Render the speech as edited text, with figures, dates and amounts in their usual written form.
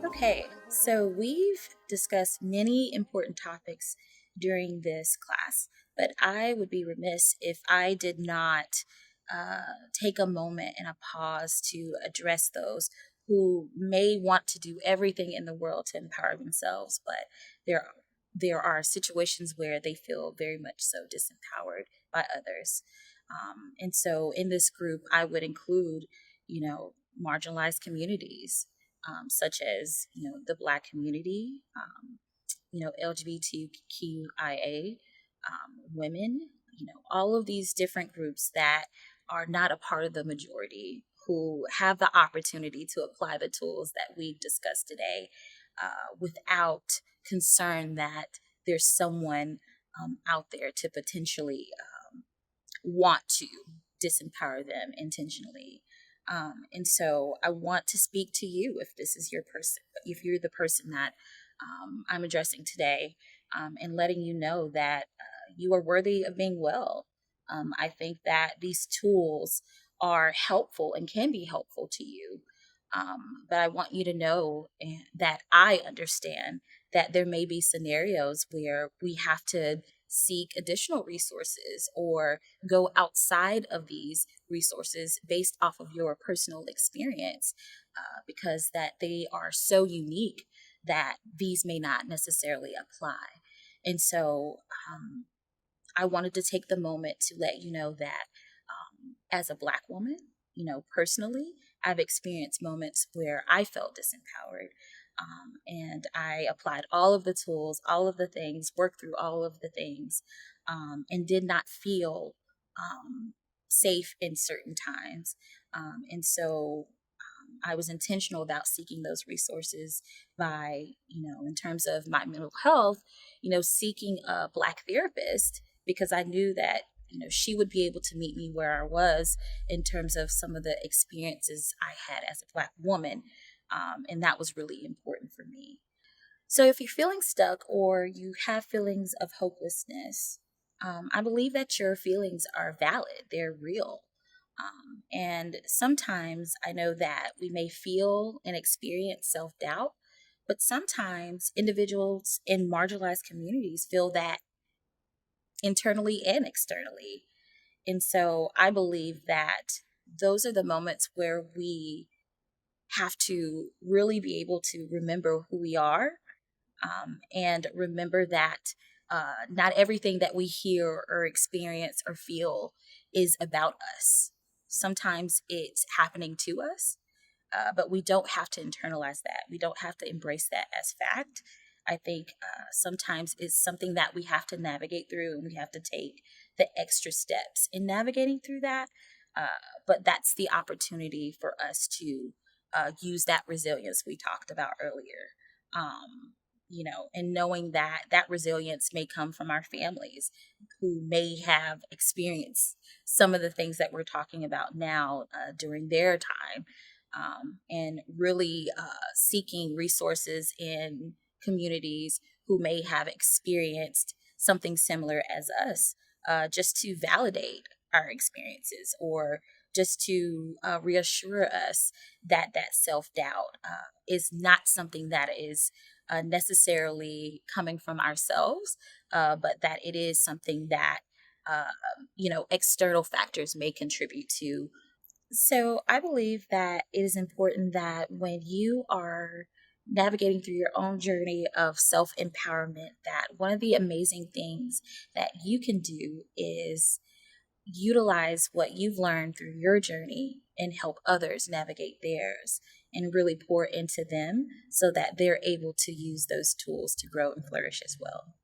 Okay, so we've discussed many important topics during this class, but I would be remiss if I did not take a moment and a pause to address those who may want to do everything in the world to empower themselves, but there are situations where they feel very much so disempowered by others. And so in this group, I would include, marginalized communities, such as the Black community, LGBTQIA, women, all of these different groups that are not a part of the majority who have the opportunity to apply the tools that we've discussed today without concern that there's someone out there to potentially want to disempower them intentionally. And so I want to speak to you if this is your person, if you're the person that I'm addressing today, and letting you know that you are worthy of being well. I think that these tools are helpful and can be helpful to you. But I want you to know that I understand that there may be scenarios where we have to seek additional resources or go outside of these resources based off of your personal experience, because that they are so unique that these may not necessarily apply. And so I wanted to take the moment to let you know that as a Black woman, personally, I've experienced moments where I felt disempowered. And I applied all of the tools, all of the things, worked through all of the things, and did not feel safe in certain times. And so I was intentional about seeking those resources by, in terms of my mental health, seeking a Black therapist because I knew that, she would be able to meet me where I was in terms of some of the experiences I had as a Black woman. And that was really important for me. So if you're feeling stuck or you have feelings of hopelessness, I believe that your feelings are valid, they're real. And sometimes I know that we may feel and experience self-doubt, but sometimes individuals in marginalized communities feel that internally and externally. And so I believe that those are the moments where we have to really be able to remember who we are, and remember that not everything that we hear or experience or feel is about us. Sometimes it's happening to us, but we don't have to internalize that. We don't have to embrace that as fact. I think sometimes it's something that we have to navigate through, and we have to take the extra steps in navigating through that. But that's the opportunity for us to use that resilience we talked about earlier. And knowing that that resilience may come from our families who may have experienced some of the things that we're talking about now during their time, and really seeking resources in communities who may have experienced something similar as us, just to validate our experiences or just to reassure us that that self-doubt is not something that is necessarily coming from ourselves, but that it is something that external factors may contribute to. So I believe that it is important that when you are navigating through your own journey of self-empowerment, that one of the amazing things that you can do is utilize what you've learned through your journey and help others navigate theirs and really pour into them so that they're able to use those tools to grow and flourish as well.